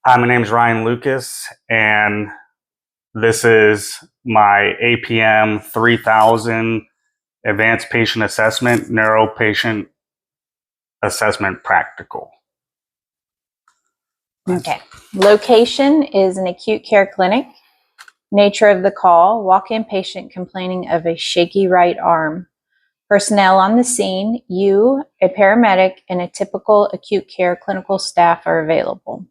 Hi, my name is Ryan Lucas, and this is my APM3000 Advanced Patient Assessment Neuro Patient Assessment Practical. Okay. Location is an acute care clinic. Nature of the call, walk-in patient complaining of a shaky right arm. Personnel on the scene, you, a paramedic, and a typical acute care clinical staff are available.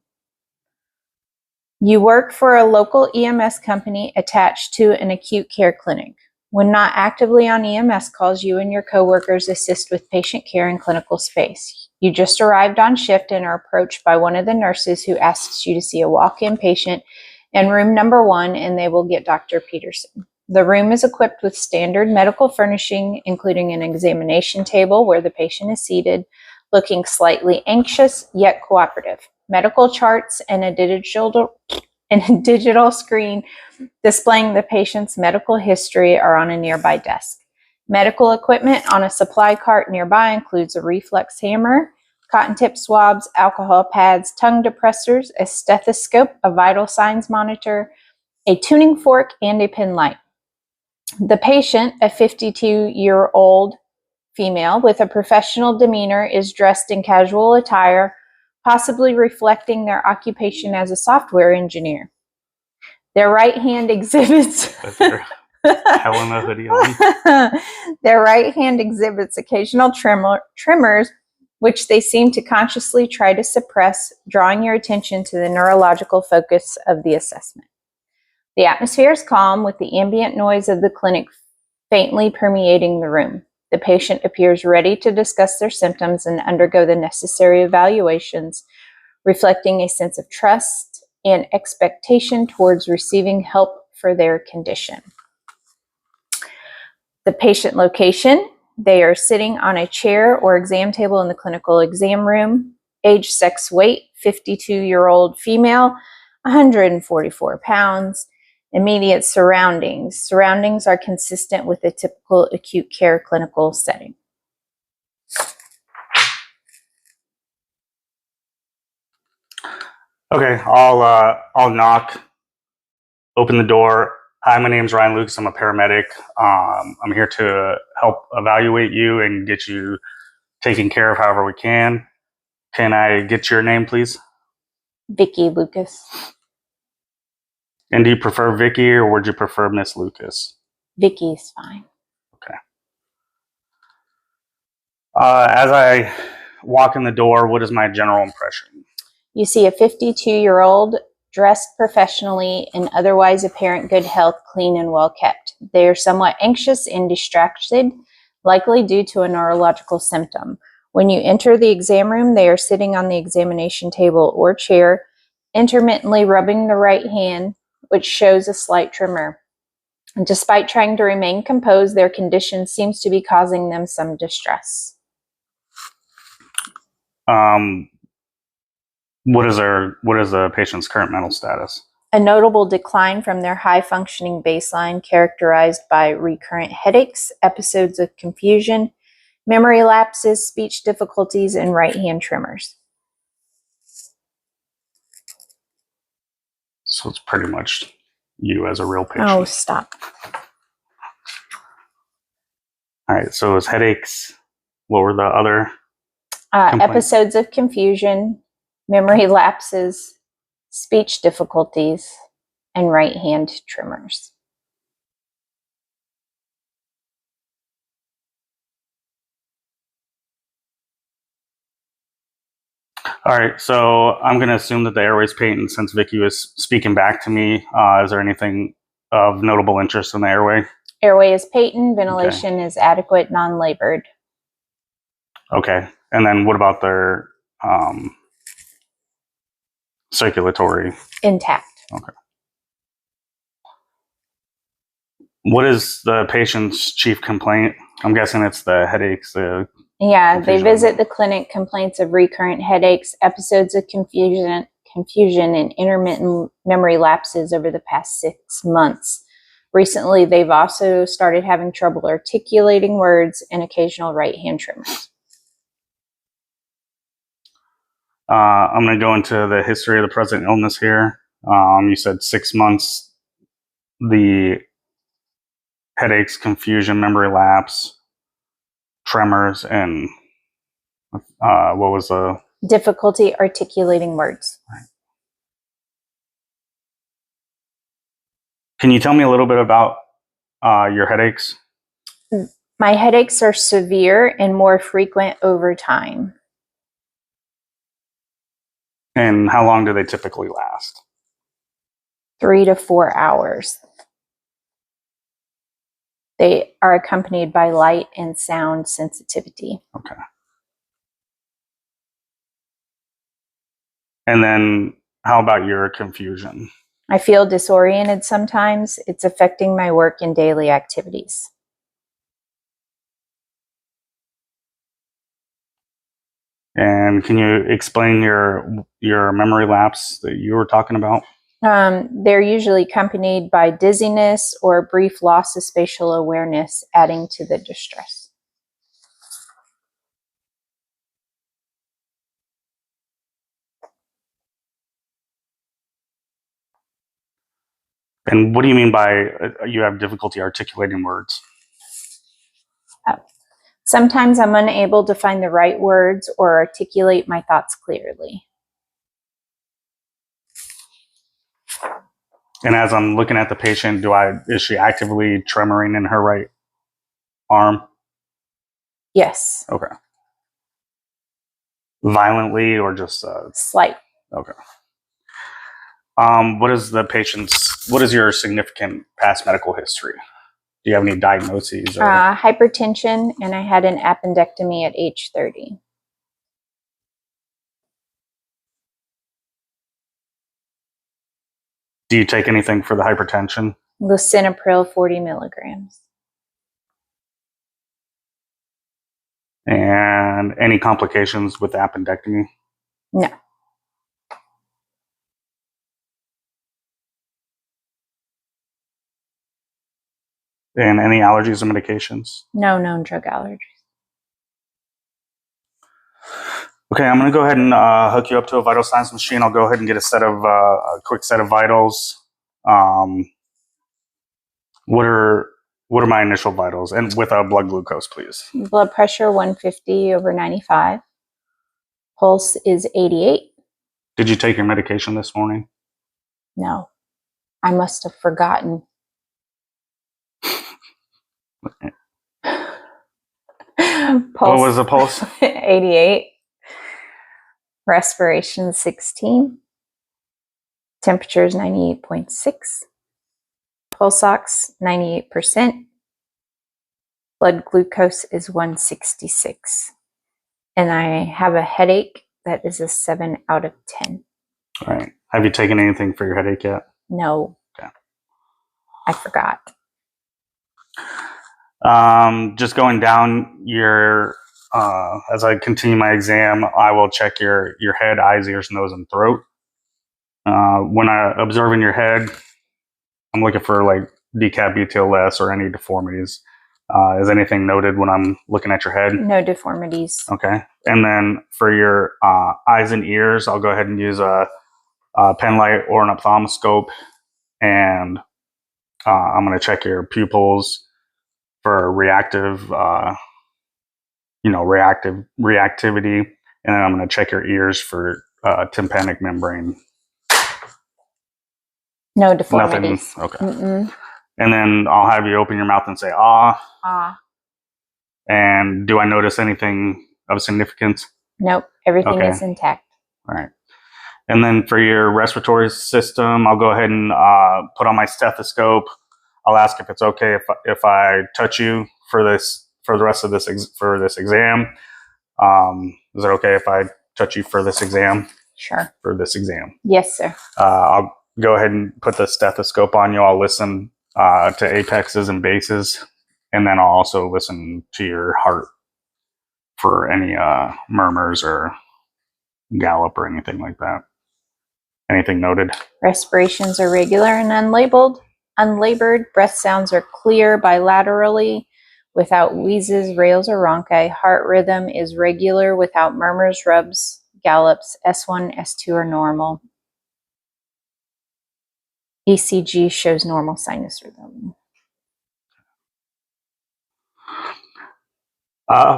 You work for a local EMS company attached to an acute care clinic. When not actively on EMS calls, you and your coworkers assist with patient care in clinical space. You just arrived on shift and are approached by one of the nurses who asks you to see a walk-in patient in room number 1, and they will get Dr. Peterson. The room is equipped with standard medical furnishing, including an examination table where the patient is seated, looking slightly anxious yet cooperative. Medical charts and a digital screen displaying the patient's medical history are on a nearby desk. Medical equipment on a supply cart nearby includes a reflex hammer, cotton tip swabs, alcohol pads, tongue depressors, a stethoscope, a vital signs monitor, a tuning fork, and a pen light. The patient, a 52-year-old female with a professional demeanor, is dressed in casual attire, possibly reflecting their occupation as a software engineer. Their right hand exhibits Helena hoodie on. Their right hand exhibits occasional tremors, which they seem to consciously try to suppress, drawing your attention to the neurological focus of the assessment. The atmosphere is calm, with the ambient noise of the clinic faintly permeating the room. The patient appears ready to discuss their symptoms and undergo the necessary evaluations, reflecting a sense of trust and expectation towards receiving help for their condition. The patient location, they are sitting on a chair or exam table in the clinical exam room. Age, sex, weight, 52-year-old female, 144 pounds. Immediate surroundings. Surroundings are consistent with a typical acute care clinical setting. Okay, I'll knock, open the door. Hi, my name is Ryan Lucas. I'm a paramedic. I'm here to help evaluate you and get you taken care of however we can. Can I get your name, please? Vicki Lucas. And do you prefer Vicki or would you prefer Miss Lucas? Vicki's fine. Okay. As I walk in the door, what is my general impression? You see a 52-year-old dressed professionally in otherwise apparent good health, clean and well kept. They are somewhat anxious and distracted, likely due to a neurological symptom. When you enter the exam room, they are sitting on the examination table or chair, intermittently rubbing the right hand, which shows a slight tremor. And despite trying to remain composed, their condition seems to be causing them some distress. What is the patient's current mental status? A notable decline from their high-functioning baseline, characterized by recurrent headaches, episodes of confusion, memory lapses, speech difficulties, and right hand tremors. So it's pretty much you as a real patient. Oh, stop. All right, so his headaches, what were the other episodes of confusion, memory lapses, speech difficulties, and right hand tremors. All right, so I'm going to assume that the airway's patent since Vicki was speaking back to me. Is there anything of notable interest in the airway? Airway is patent, ventilation is adequate, non-labored. Okay, and then what about their circulatory? Intact. Okay. What is the patient's chief complaint? I'm guessing it's the headaches. Yeah, they visit the clinic, complaints of recurrent headaches, episodes of confusion, and intermittent memory lapses over the past 6 months. Recently, they've also started having trouble articulating words and occasional right hand tremors. I'm going to go into the history of the present illness here. You said 6 months, the headaches, confusion, memory lapse, tremors, and what was the... Difficulty articulating words. Can you tell me a little bit about your headaches? My headaches are severe and more frequent over time. And how long do they typically last? 3 to 4 hours. They are accompanied by light and sound sensitivity. Okay. And then how about your confusion? I feel disoriented sometimes. It's affecting my work and daily activities. And can you explain your memory lapse that you were talking about? They're usually accompanied by dizziness or brief loss of spatial awareness, adding to the distress. And what do you mean by you have difficulty articulating words? Sometimes I'm unable to find the right words or articulate my thoughts clearly. And as I'm looking at the patient, is she actively tremoring in her right arm? Yes. Okay. Violently or just slight? Okay. What is your significant past medical history? Do you have any diagnoses? Hypertension, and I had an appendectomy at age 30. Do you take anything for the hypertension? Lisinopril 40 milligrams. And any complications with the appendectomy? No. And any allergies or medications? No known drug allergies. Okay, I'm going to go ahead and hook you up to a vital signs machine. I'll go ahead and get a quick set of vitals. What are my initial vitals? And with a blood glucose, please. Blood pressure 150/95. Pulse is 88. Did you take your medication this morning? No, I must have forgotten. What was the pulse? 88. Respiration 16. Temperature is 98.6. Pulse ox 98%. Blood glucose is 166. And I have a headache that is a 7 out of 10. All right. Have you taken anything for your headache yet? No. Okay. I forgot. Just going down as I continue my exam, I will check your head, eyes, ears, nose, and throat. When observing your head, I'm looking for like decap-BTLS or any deformities. Is anything noted when I'm looking at your head? No deformities. Okay. And then for your eyes and ears, I'll go ahead and use a pen light or an ophthalmoscope, and I'm going to check your pupils for reactivity, and then I'm going to check your ears for tympanic membrane. No deformities. Nothing. Okay. And then I'll have you open your mouth and say ah. Ah. And do I notice anything of significance? Nope. Everything is intact. All right. And then for your respiratory system, I'll go ahead and put on my stethoscope. I'll ask if it's okay if I touch you for the rest of this exam. Is it okay if I touch you for this exam? Sure. For this exam. Yes, sir. I'll go ahead and put the stethoscope on you. I'll listen to apexes and bases, and then I'll also listen to your heart for any murmurs or gallop or anything like that. Anything noted? Respirations are regular and unlabored. Breath sounds are clear bilaterally without wheezes, rales, or rhonchi. Heart rhythm is regular without murmurs, rubs, gallops. S1, S2 are normal. ECG shows normal sinus rhythm.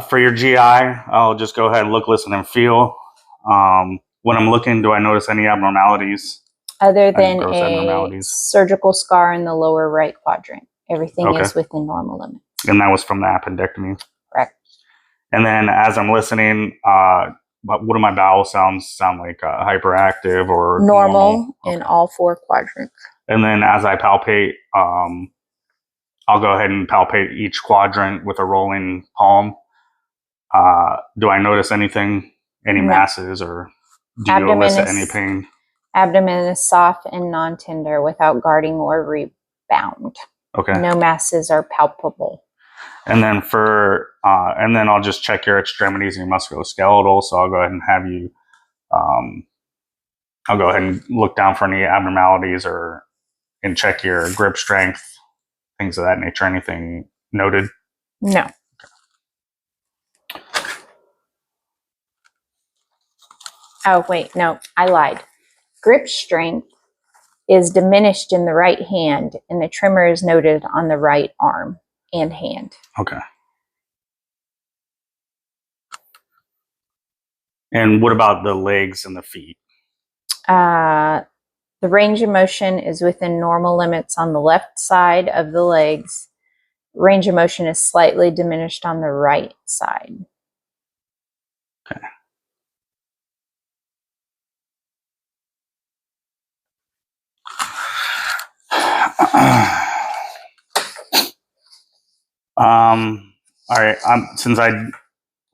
For your GI, I'll just go ahead, look, listen, and feel. When I'm looking, do I notice any abnormalities? Other than gross a abnormalities? surgical scar in the lower right quadrant. Everything Okay. is within normal limits. And that was from the appendectomy. Correct. And then as I'm listening, what do my bowel sounds sound like? Hyperactive or Normal Okay. in all 4 quadrants. And then as I palpate, I'll go ahead and palpate each quadrant with a rolling palm. Do I notice anything, any masses, or do you elicit any pain? Abdomen is soft and non-tender without guarding or rebound. Okay. No masses are palpable. And then and then I'll just check your extremities and your musculoskeletal. So I'll go ahead and have you, I'll go ahead and look down for any abnormalities and check your grip strength, things of that nature. Anything noted? No. Oh, wait, no, I lied. Grip strength is diminished in the right hand, and the tremor is noted on the right arm and hand. Okay. And what about the legs and the feet? The range of motion is within normal limits on the left side of the legs. Range of motion is slightly diminished on the right side. Okay. All right. Since I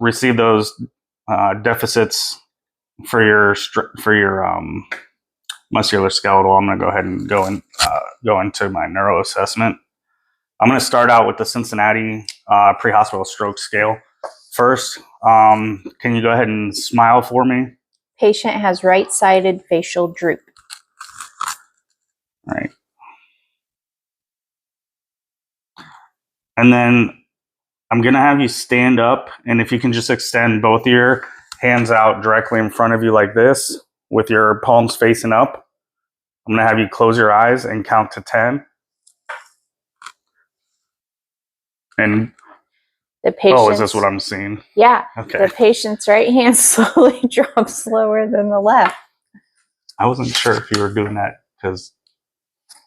received those deficits for your musculoskeletal, I'm going to go ahead and go into my neuro assessment. I'm going to start out with the Cincinnati pre-hospital stroke scale. First, can you go ahead and smile for me? Patient has right-sided facial droop. All right. And then I'm going to have you stand up, and if you can just extend both of your hands out directly in front of you like this with your palms facing up. I'm going to have you close your eyes and count to 10. And is this what I'm seeing? Yeah. Okay. The patient's right hand slowly drops lower than the left. I wasn't sure if you were doing that because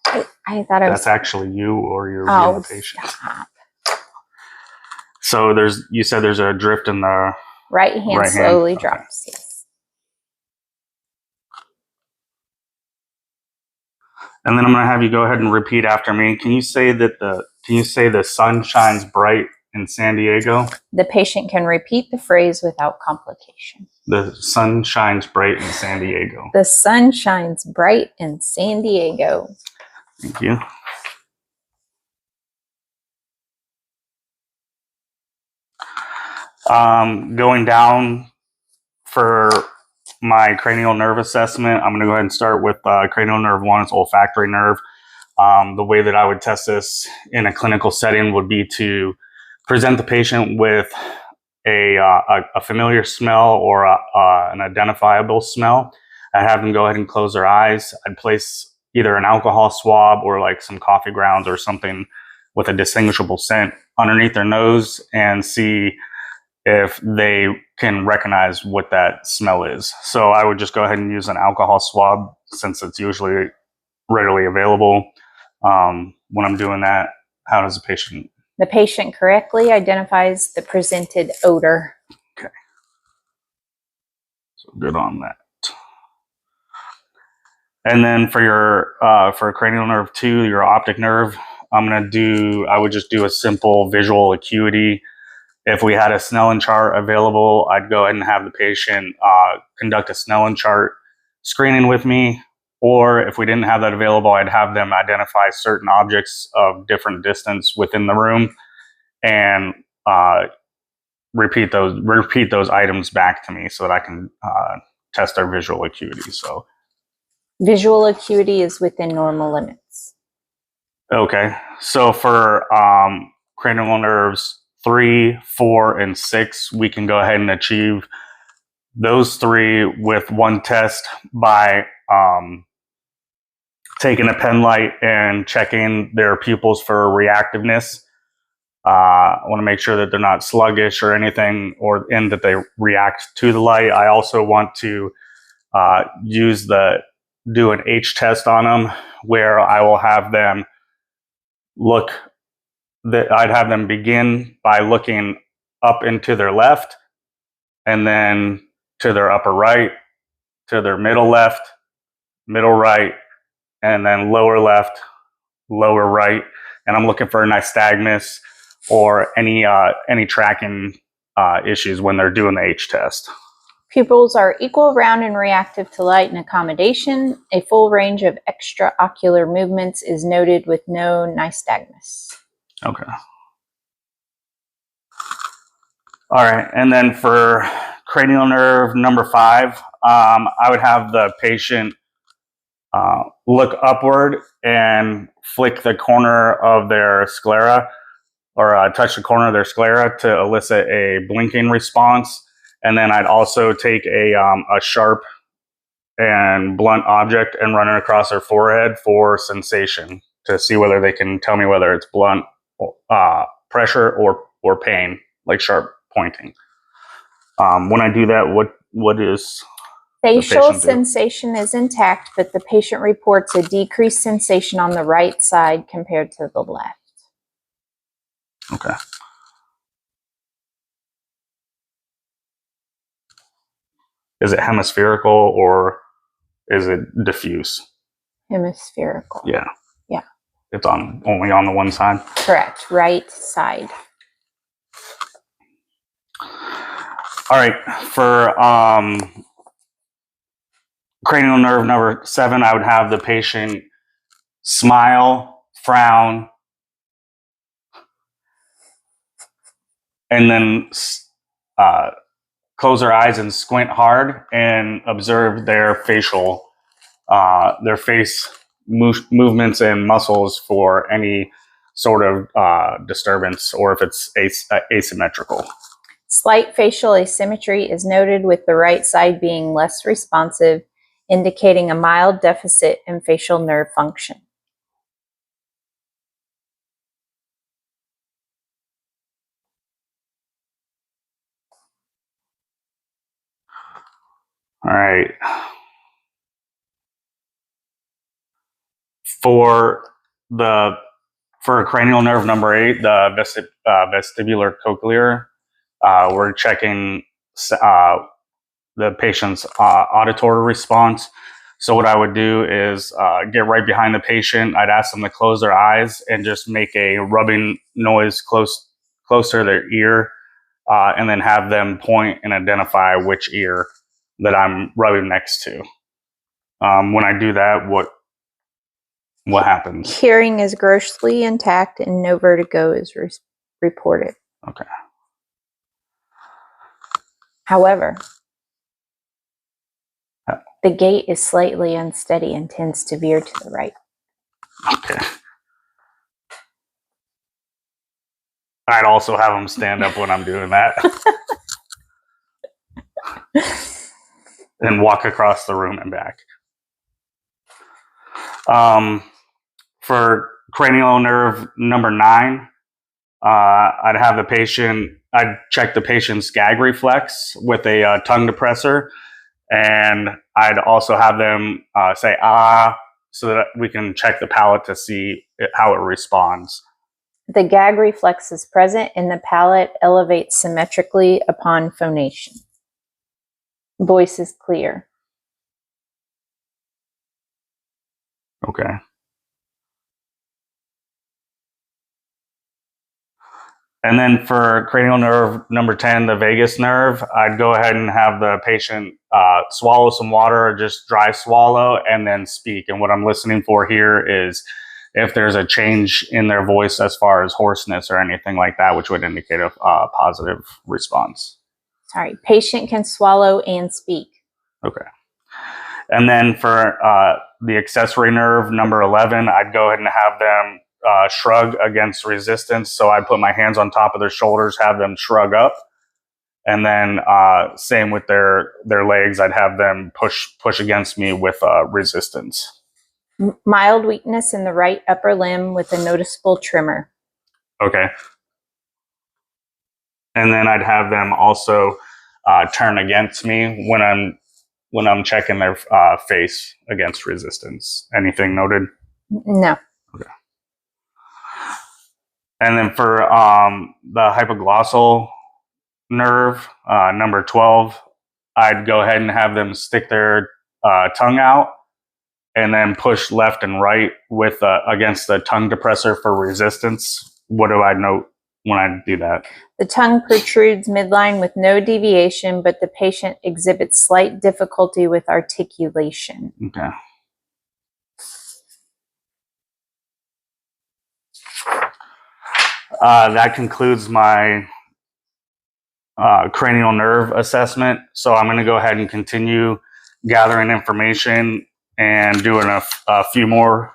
I thought it was. That's actually you, or you're being the patient. Stop. So you said there's a drift in the right hand slowly drops. Yes. And then I'm going to have you go ahead and repeat after me. Can you say the sun shines bright in San Diego? The patient can repeat the phrase without complication. The sun shines bright in San Diego. The sun shines bright in San Diego. Thank you. Going down for my cranial nerve assessment, I'm going to go ahead and start with cranial nerve 1, it's olfactory nerve. The way that I would test this in a clinical setting would be to present the patient with a familiar smell or an identifiable smell. I'd have them go ahead and close their eyes. I'd place either an alcohol swab or like some coffee grounds or something with a distinguishable scent underneath their nose and see if they can recognize what that smell is. So I would just go ahead and use an alcohol swab since it's usually readily available. When I'm doing that, how does the patient? The patient correctly identifies the presented odor. Okay. So good on that. And then for your for cranial nerve 2, your optic nerve, I would just do a simple visual acuity. If we had a Snellen chart available, I'd go ahead and have the patient conduct a Snellen chart screening with me. Or if we didn't have that available, I'd have them identify certain objects of different distance within the room and repeat those items back to me so that I can test their visual acuity. So visual acuity is within normal limits. Okay, so for cranial nerves 3, 4, and 6, we can go ahead and achieve those three with one test by taking a pen light and checking their pupils for reactiveness. I want to make sure that they're not sluggish or anything, and that they react to the light. I also want to do an H test on them, where I will have them I'd have them begin by looking up into their left, and then to their upper right, to their middle left, middle right, and then lower left, lower right. And I'm looking for nystagmus or any tracking issues when they're doing the H test. Pupils are equal, round, and reactive to light and accommodation. A full range of extraocular movements is noted with no nystagmus. Okay. All right. And then for cranial nerve number 5, I would have the patient look upward and flick the corner of their sclera, or touch the corner of their sclera to elicit a blinking response. And then I'd also take a sharp and blunt object and run it across their forehead for sensation, to see whether they can tell me whether it's blunt pressure or pain, like sharp pointing. When I do that, what is facial sensation is intact, but the patient reports a decreased sensation on the right side compared to the left. Okay. Is it hemispherical or is it diffuse? Hemispherical. Yeah. Yeah. It's only on the one side? Correct. Right side. All right. For cranial nerve number 7, I would have the patient smile, frown, and then close their eyes and squint hard and observe their face movements and muscles for any sort of disturbance, or if it's asymmetrical. Slight facial asymmetry is noted, with the right side being less responsive, indicating a mild deficit in facial nerve function. All right. For cranial nerve number 8, the vestibular cochlear, we're checking the patient's auditory response. So what I would do is get right behind the patient. I'd ask them to close their eyes and just make a rubbing noise close to their ear, and then have them point and identify which ear that I'm rubbing next to. When I do that, what happens? Hearing is grossly intact and no vertigo is reported. Okay. However, the gait is slightly unsteady and tends to veer to the right. Okay. I'd also have them stand up when I'm doing that. And walk across the room and back. For cranial nerve number 9, I'd check the patient's gag reflex with a tongue depressor, and I'd also have them say "ah," so that we can check the palate to see how it responds. The gag reflex is present and the palate elevates symmetrically upon phonation. Voice is clear. Okay. And then for cranial nerve number 10, the vagus nerve, I'd go ahead and have the patient swallow some water, or just dry swallow, and then speak. And what I'm listening for here is if there's a change in their voice as far as hoarseness or anything like that, which would indicate a positive response. Sorry, patient can swallow and speak. Okay. And then for the accessory nerve number 11, I'd go ahead and have them shrug against resistance. So I put my hands on top of their shoulders, have them shrug up, And then same with their legs, I'd have them push against me with resistance. Mild weakness in the right upper limb with a noticeable tremor. Okay. And then I'd have them also turn against me when I'm checking their face against resistance. Anything noted? No. Okay. And then for the hypoglossal nerve, number 12, I'd go ahead and have them stick their tongue out and then push left and right with against the tongue depressor for resistance. What do I note when I do that? The tongue protrudes midline with no deviation, but the patient exhibits slight difficulty with articulation. Okay. That concludes my cranial nerve assessment. So I'm going to go ahead and continue gathering information and doing a few more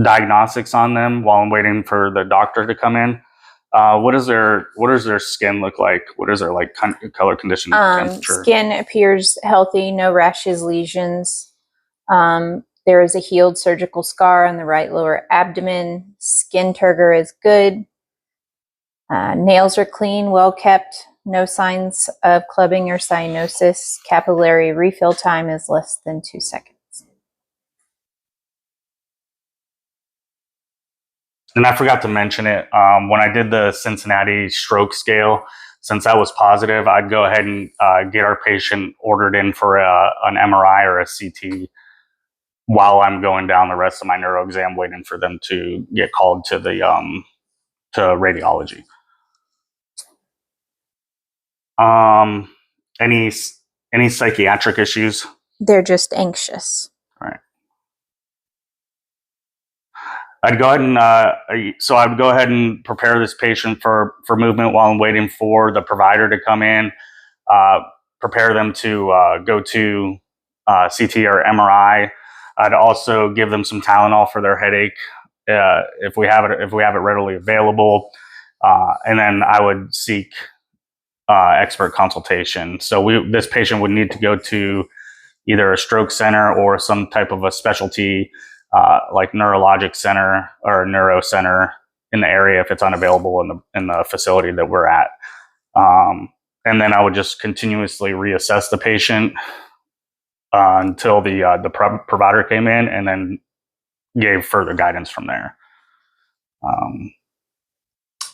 diagnostics on them while I'm waiting for the doctor to come in. What does their skin look like? What is their like color condition, temperature? Skin appears healthy, no rashes, lesions. There is a healed surgical scar on the right lower abdomen. Skin turgor is good. Nails are clean, well kept. No signs of clubbing or cyanosis. Capillary refill time is less than 2 seconds. And I forgot to mention it, when I did the Cincinnati stroke scale, since that was positive, I'd go ahead and get our patient ordered in for an MRI or a CT while I'm going down the rest of my neuro exam, waiting for them to get called to the to radiology. Any psychiatric issues? They're just anxious. All right. I'd go ahead and so I would go ahead and prepare this patient for movement while I'm waiting for the provider to come in. Prepare them to go to CT or MRI. I'd also give them some Tylenol for their headache if we have it readily available, and then I would seek expert consultation. So this patient would need to go to either a stroke center or some type of a specialty like neurologic center or neuro center in the area if it's unavailable in the facility that we're at. And then I would just continuously reassess the patient until the provider came in, and then gave further guidance from there.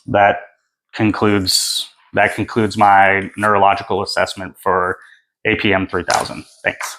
That concludes my neurological assessment for APM3000. Thanks.